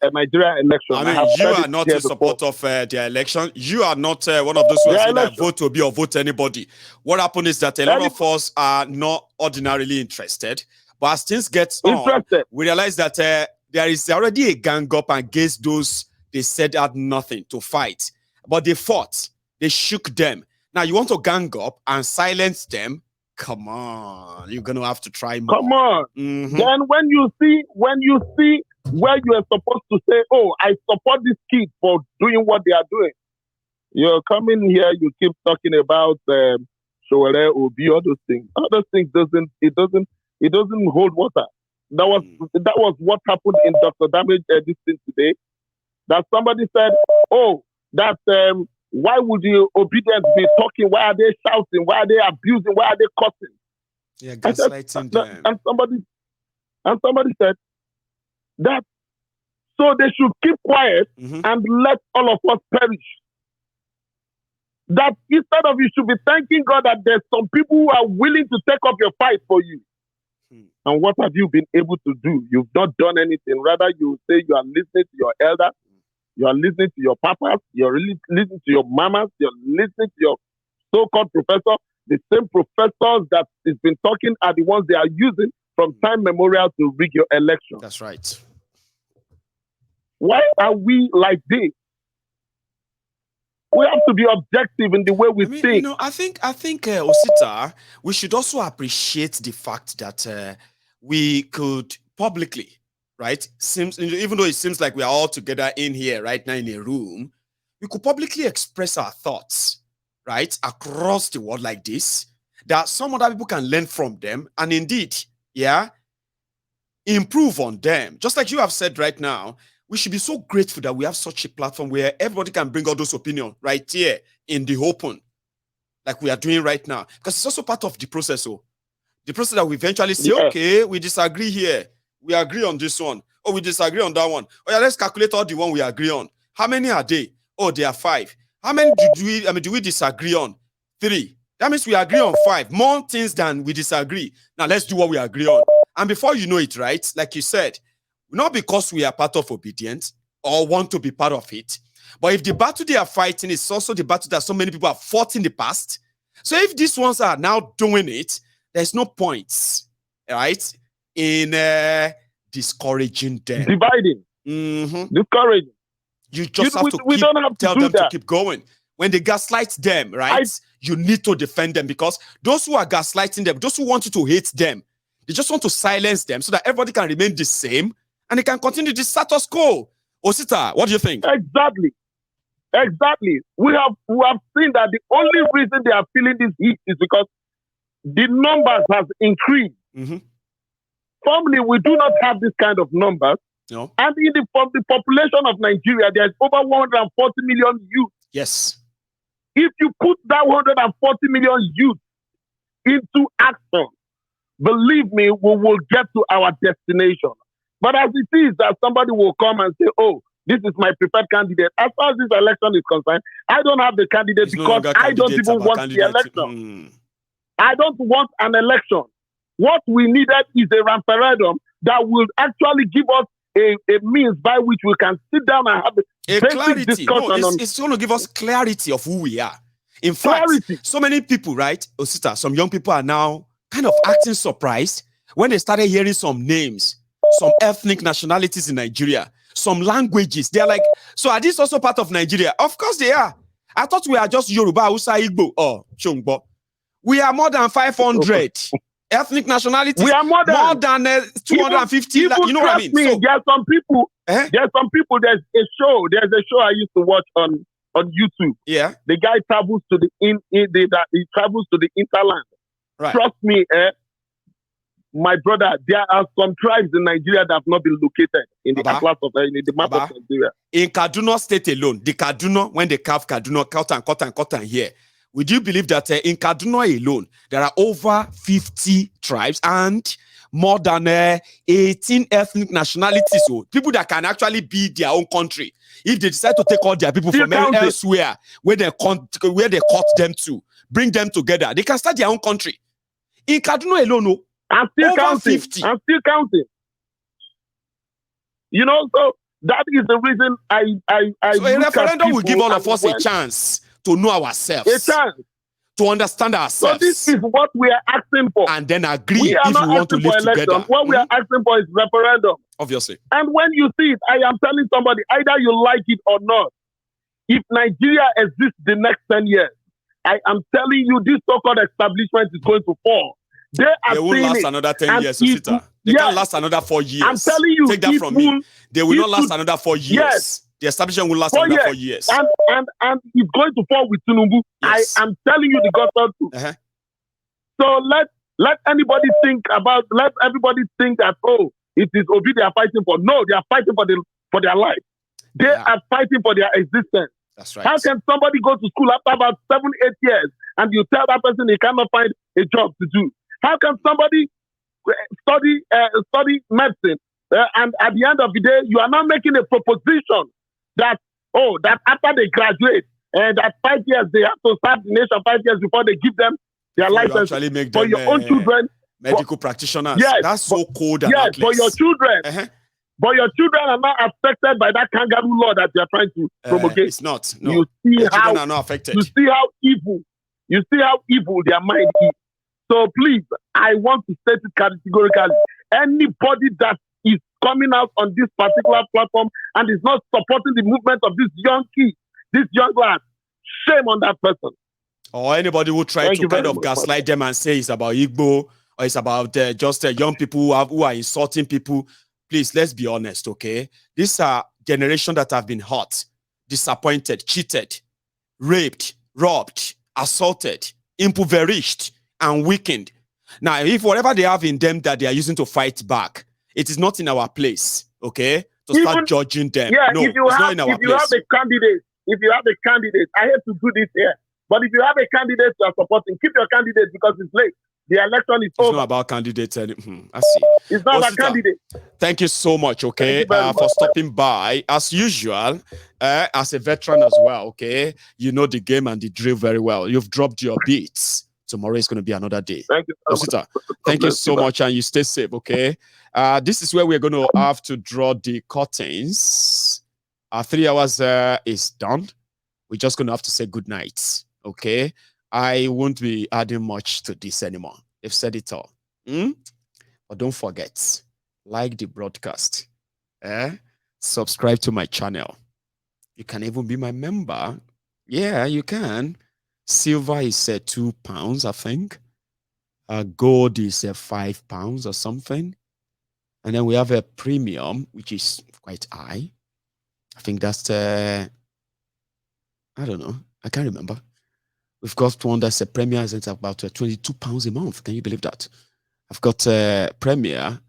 Nigerian election. I mean, you are not a supporter of the election. You are not one of those who are that vote to be or vote anybody. What happened is that a lot of us are not ordinarily interested. But as things get on, we realize that there is already a gang up against those they said had nothing to fight. But they fought. They shook them. Now, you want to gang up and silence them? Come on, you're gonna have to try more. Come on. Then when you see where you are supposed to say, I support this kid for doing what they are doing, you're coming here, you keep talking about Showore, Obi, all those things. All those things doesn't hold water. That was what happened in Dr. Damage this thing today. That somebody said, why would the obedience be talking? Why are they shouting? Why are they abusing? Why are they cussing? Yeah, gaslighting them. And somebody said that so they should keep quiet and let all of us perish. That instead of you should be thanking God that there's some people who are willing to take up your fight for you. And what have you been able to do? You've not done anything. Rather, you say you are listening to your elders. You are listening to your papas, you're really listening to your mamas, you're listening to your so-called professor. The same professors that has been talking are the ones they are using from time memorial to rig your election. That's right. Why are we like this? We have to be objective in the way we think. You know, I think, Osita, we should also appreciate the fact that we could publicly, right? Even though it seems like we are all together in here right now in a room, we could publicly express our thoughts, right, across the world like this, that some other people can learn from them and indeed, improve on them. Just like you have said right now, we should be so grateful that we have such a platform where everybody can bring all those opinions right here in the open, like we are doing right now. Because it's also part of the process. The process that we eventually say, okay, we disagree here. We agree on this one. Oh, we disagree on that one. Oh, yeah, let's calculate all the one we agree on. How many are they? Oh, there are 5. How many do we disagree on? 3. That means we agree on 5. More things than we disagree. Now, let's do what we agree on. And before you know it, right, like you said, not because we are part of obedience or want to be part of it, but if the battle they are fighting is also the battle that so many people have fought in the past, so if these ones are now doing it, there's no points, right, in discouraging them. Dividing. Discouraging. You just have to tell them to keep going. When they gaslight them, right, you need to defend them, because those who are gaslighting them, those who want you to hate them, they just want to silence them so that everybody can remain the same and they can continue the status quo. Osita, what do you think? Exactly. We have seen that the only reason they are feeling this heat is because the numbers has increased. Formerly, we do not have this kind of numbers. No. And from the population of Nigeria, there's over 140 million youth. Yes. If you put that 140 million youth into action, believe me, we will get to our destination. But as it is that somebody will come and say, oh, this is my preferred candidate. As far as this election is concerned, I don't have the candidate because I don't even want the election. I don't want an election. What we needed is a referendum that will actually give us a means by which we can sit down and have a clarity. It's going to give us clarity of who we are. In fact, so many people, right, Osita, some young people are now kind of acting surprised when they started hearing some names, some ethnic nationalities in Nigeria, some languages. They're like, so are these also part of Nigeria? Of course they are. I thought we are just Yoruba, Hausa, Igbo, or Chongbo. We are more than 500 ethnic nationalities. We are more than 250. You know what I mean? So, there are some people. There's a show I used to watch on YouTube. Yeah. The guy travels to the he travels to the interland. Right. Trust me, my brother, there are some tribes in Nigeria that have not been located in the atlas of in the map of Nigeria. In Kaduna State alone, the Kaduna, when they carve Kaduna, cut and here, would you believe that in Kaduna alone, there are over 50 tribes and more than 18 ethnic nationalities, so people that can actually be their own country. If they decide to take all their people from elsewhere, where they cut them to, bring them together, they can start their own country. In Kaduna alone, I'm still counting. 50. I'm still counting. You know, so that is the reason So a referendum will give all of us a chance to know ourselves. A chance. To understand ourselves. So this is what we are asking for. And then agree if we want to live together. What we are asking for is referendum. Obviously. And when you see it, I am telling somebody, either you like it or not, if Nigeria exists the next 10 years, I am telling you this so-called establishment is going to fall. They won't last another 10 years, Osita. They can't last another 4 years. I'm telling you. Take that from me. They will not last another 4 years. Yes. The establishment will last another 4 years. And it's going to fall with Tinubu. Yes. I am telling you the gospel truth. So let everybody think that, oh, it is Obi they are fighting for. No, they are fighting for their life. They are fighting for their existence. That's right. How can somebody go to school after about 7-8 years and you tell that person he cannot find a job to do? How can somebody study medicine and at the end of the day you are now making a proposition that after they graduate and that 5 years they have to serve the nation 5 years before they give them their license for your own children, medical practitioners. Yes, that's so cold. Yes, for your children. But your children are not affected by that kangaroo law that you are trying to promulgate. It's not. No. You see children are not affected. You see how evil their mind is. So please, I want to state it categorically. Anybody that is coming out on this particular platform and is not supporting the movement of this young kid, this young lad, shame on that person. Or anybody who tries to kind of gaslight them and say it's about Igbo or it's about just young people who are insulting people. Please, let's be honest, okay? These are generation that have been hurt, disappointed, cheated, raped, robbed, assaulted, impoverished, and weakened. Now, if whatever they have in them that they are using to fight back, it is not in our place, okay? To start judging them. Yeah, no, it's not in our place. If you have a candidate, I hate to do this here, but if you have a candidate you are supporting, keep your candidate because it's late. The election is over. It's not about candidates. I see. It's not about candidates. Thank you so much, okay, for stopping by. As usual, as a veteran as well, okay, you know the game and the drill very well. You've dropped your beats Tomorrow is going to be another day. Thank you so much. Thank you so much, and you stay safe, okay? This is where we're going to have to draw the curtains. Our 3 hours is done. We're just going to have to say good night, okay? I won't be adding much to this anymore. They've said it all. But don't forget, like the broadcast. Subscribe to my channel. You can even be my member. Yeah, you can. Silver is £2, I think. Gold is £5 or something. And then we have a premium, which is quite high. I think that's I don't know. I can't remember. We've got one that's a premier, it's about £22 a month. Can you believe that? I've got premium,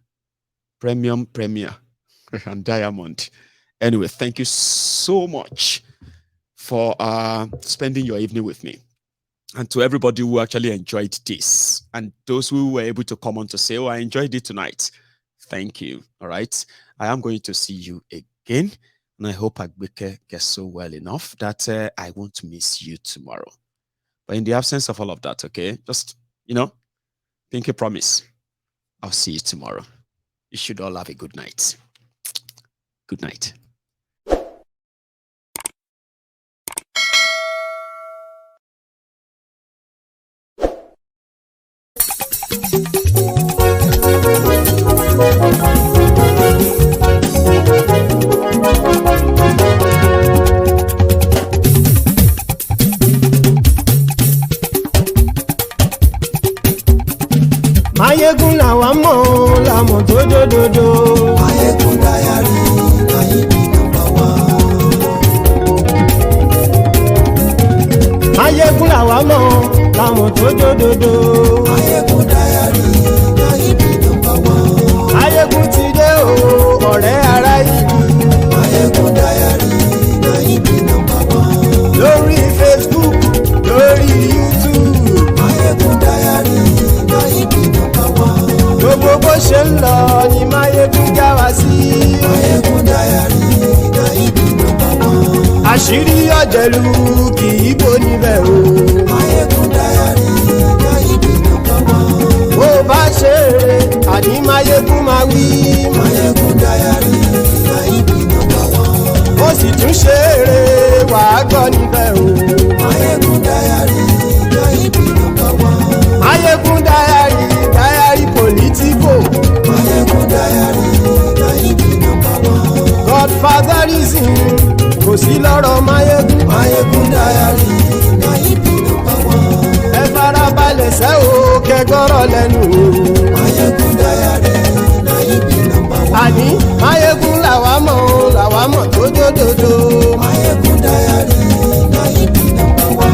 and diamond. Anyway, thank you so much for spending your evening with me. And to everybody who actually enjoyed this, and those who were able to come on to say, oh, I enjoyed it tonight. Thank you. All right. I am going to see you again. And I hope Agbeke gets so well enough that I won't miss you tomorrow. But in the absence of all of that, okay, just, pinky promise. I'll see you tomorrow. You should all have a good night. Good night. Mayegun làwa mọ̀ làmọ̀ tó dòdòdò. Mayegun Diary Nayibi #1. Mayegun làwa mọ̀ làmọ̀ tó dòdòdò. Mayegun Diary Nayibi #1. Mayegun ti dé o ọ̀rẹ́ ara ìlú. Mayegun Diary Nayibi #1. Lórí Facebook, lórí YouTube. Mayegun Diary Nayibi #1. Gbogbo bó ṣe ń lọ ni Mayegun já wa sí. Mayegun Diary Nayibi #1. Àṣírí ọ̀jẹ̀lú kì í bò níbẹ̀ o. Mayegun Diary Nayibi #1. Bó bá ṣe eré àní Mayegun máa wí. Mayegun Diary Nayibi #1. Ó sì tún ṣe eré wàá gbọ́ níbẹ̀ o. Mayegun Diary Nayibi #1. Mayegun Diary political. Mayegun Diary Nayibi #1. Godfatherism kò sí lọ́rọ̀ Mayegun. Mayegun Diary Nayibi #1. Ẹ farabalẹ̀ sẹ́ o kẹgọ́rọ̀ lẹ́nu o. Mayegun Diary Nayibi #1. Àní Mayegun làwa mọ̀ tó dòdòdò. Mayegun Diary Nayibi #1.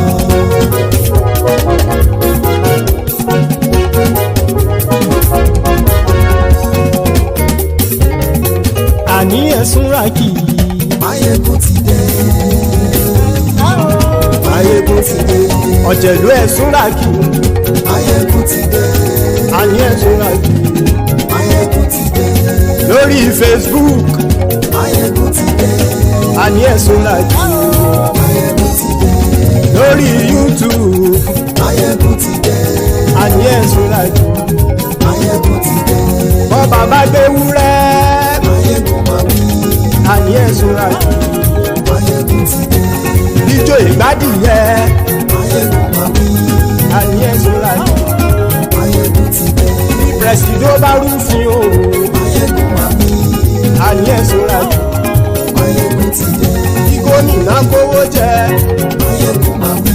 Àní ẹ̀sùn ràkì. Mayegun ti dé. Mayegun ti dé. Ọ̀jẹ̀lú ẹ̀sùn ràkì. Mayegun ti dé. Àní ẹ̀sùn ràkì. Mayegun ti dé. Lórí Facebook. Mayegun ti dé. Àní ẹ̀sùn ràkì. Mayegun ti dé. Lórí YouTube. Mayegun ti dé. Àní ẹ̀sùn ràkì. Mayegun ti dé. Bọ́ bàbá gbé wúrẹ́. Mayegun máa wí. Àní ẹ̀sùn ràkì. Mayegun ti dé. Ijó ìgbádìyẹ. Mayegun máa wí. Àní ẹ̀sùn ràkì. Mayegun ti dé. Bí pẹ̀sìdó bá rúfin o. Mayegun máa wí. Àní ẹ̀sùn ràkì. Mayegun ti dé. Bí gómìnà kówó jẹ. Mayegun máa wí.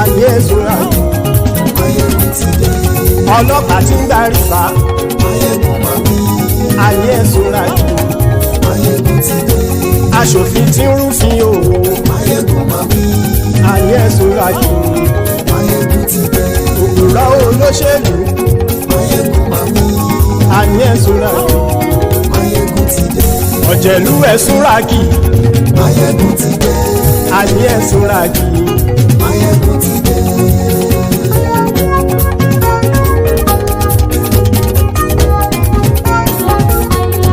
Àní ẹ̀sùn ràkì. Mayegun ti dé. Ọlọ́pàá ti ń darí bá. Mayegun máa wí. Àní ẹ̀sùn ràkì. Mayegun ti dé. Aṣòfin tí ń rúfin o. Mayegun máa wí. Àní ẹ̀sùn ràkì. Mayegun ti dé. Òpùrọ́ olóṣèlú. Mayegun máa wí. Àní ẹ̀sùn ràkì. Mayegun ti dé. Ọ̀jẹ̀lú ẹ̀sùn ràkì. Mayegun ti dé. Àní ẹ̀sùn ràkì. Mayegun ti dé.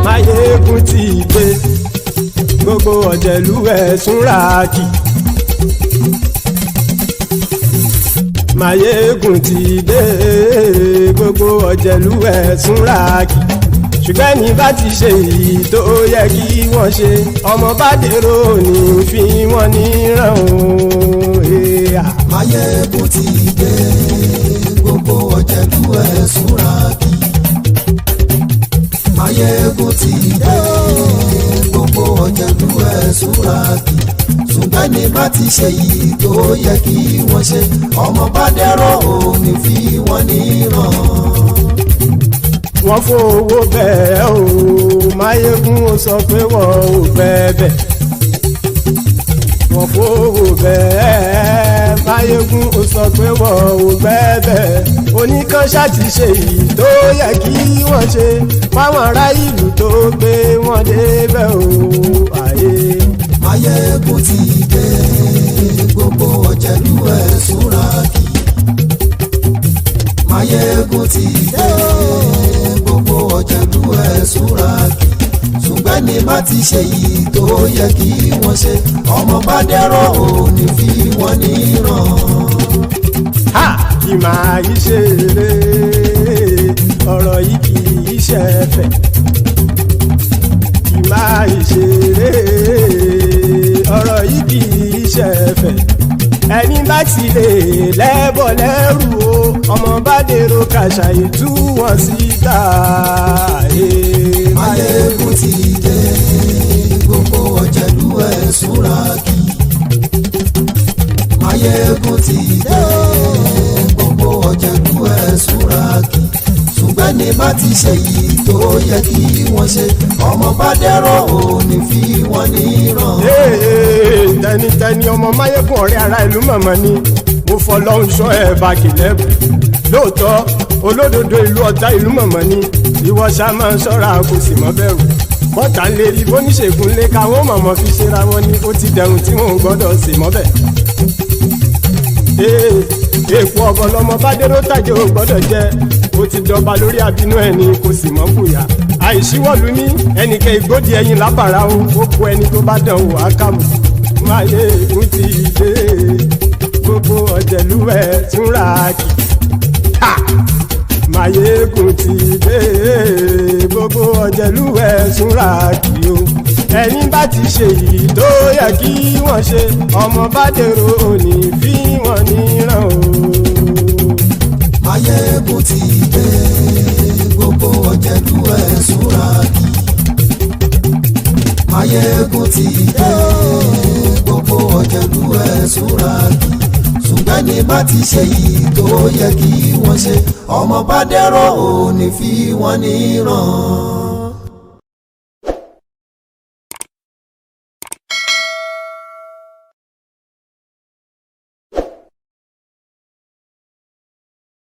Mayegun ti dé. Gbogbo ọ̀jẹ̀lú ẹ̀sùn ràkì. Máyégún ti dé gbogbo ọ̀jẹ̀lú ẹ̀ súnra kì ṣùgbọ́n ní bá ti ṣe èyí tó yẹ kí wọ́n ṣe ọmọ bá dèrò ní fi wọ́n níran o. Máyégún ti dé gbogbo ọ̀jẹ̀lú ẹ̀ súnra kì. Máyégún ti dé gbogbo ọ̀jẹ̀lú ẹ̀ súnra kì ṣùgbọ́n ní bá ti ṣe yìí tó yẹ kí wọ́n ṣe ọmọ bá dẹ́rọ̀ ò ní fi wọ́n níran. Wọ́n fowó bẹ́ẹ̀ o Máyégún ó sọ pé wọ́n ò bẹ́ẹ̀ wọ́n fowó bẹ́ẹ̀ Máyégún ó sọ pé wọ́n ò bẹ́ẹ̀ oníkanṣá ti ṣe yìí tó yẹ kí wọ́n ṣe fáwọn ará ìlú tó gbé wọn débẹ̀ o àyè. Máyégún ti dé gbogbo ọ̀jẹ̀lú ẹ̀ súnra kì. Máyégún ti dé gbogbo ọ̀jẹ̀lú ẹ̀ súnra kì ṣùgbọ́n ní má ti ṣe yìí tó yẹ kí wọ́n ṣe ọmọ bá dẹ́rọ̀ ò ní fi wọ́n níran. Kì máa yí ṣe eré ọ̀rọ̀ yìí kì í ṣe ẹ̀fẹ̀ kì máa yí ṣe eré ọ̀rọ̀ yìí kì í ṣe ẹ̀fẹ̀ ẹni bá ti lè lẹ́bọ̀ lẹ́rù o ọmọ bá dèrò kàṣàyè tú wọn síta. Máyégún ti dé gbogbo ọ̀jẹ̀lú ẹ̀ súnra kì. Máyégún ti dé gbogbo ọ̀jẹ̀lú ẹ̀ súnra kì ṣùgbọ́n ní bá ti ṣe yìí tó yẹ kí wọ́n ṣe ọmọ bá dẹ́rọ̀ ò ní fi wọ́n níran. tẹnitẹni ọmọ Máyégún ọ̀rẹ́ ara ìlú mọ̀mọ́ ni mo fọlọ́hún sọ ẹ̀ bá kìlẹ́bù lóòótọ́ olódodo ìlú ọ̀tá ìlú mọ̀mọ́ ni ìwọ ṣá máa ń ṣọ́ra kò sì mọ́ bẹ̀rù bọ́tà ń lè rí bóníṣègùn lé káwọn mọ̀mọ́ fi ṣera wọn ni ó ti dẹrùn tí wọn ò gbọ́dọ̀ sì mọ́ bẹ̀. èèpo ọ̀gọ̀ lọmọ bá dérò tàjẹ́ ò gbọ́dọ̀ jẹ́ ó ti dọba lórí àbínú ẹni kò sì mọ́ bùyà àìsíwọ́lu ní ẹnìkẹ́ ìgbódì ẹyin lábàrá o ó kó ẹni tó bá dán wò á kàmù. Máyégún ti dé gbogbo ọ̀jẹ̀lú ẹ̀ túnra kì. Máyégún ti dé gbogbo ọ̀jẹ̀lú ẹ̀ túnra kì o ẹni bá ti ṣe yìí tó yẹ kí wọ́n ṣe ọmọ bá dèrò òní fi wọ́n níran o. Máyégún ti dé gbogbo ọ̀jẹ̀lú ẹ̀ súnra kì. Máyégún ti dé gbogbo ọ̀jẹ̀lú ẹ̀ súnra kì ṣùgbọ́n ní bá ti ṣe yìí tó yẹ kí wọ́n ṣe ọmọ bá dẹ́rọ̀ ò ní fi wọ́n níran.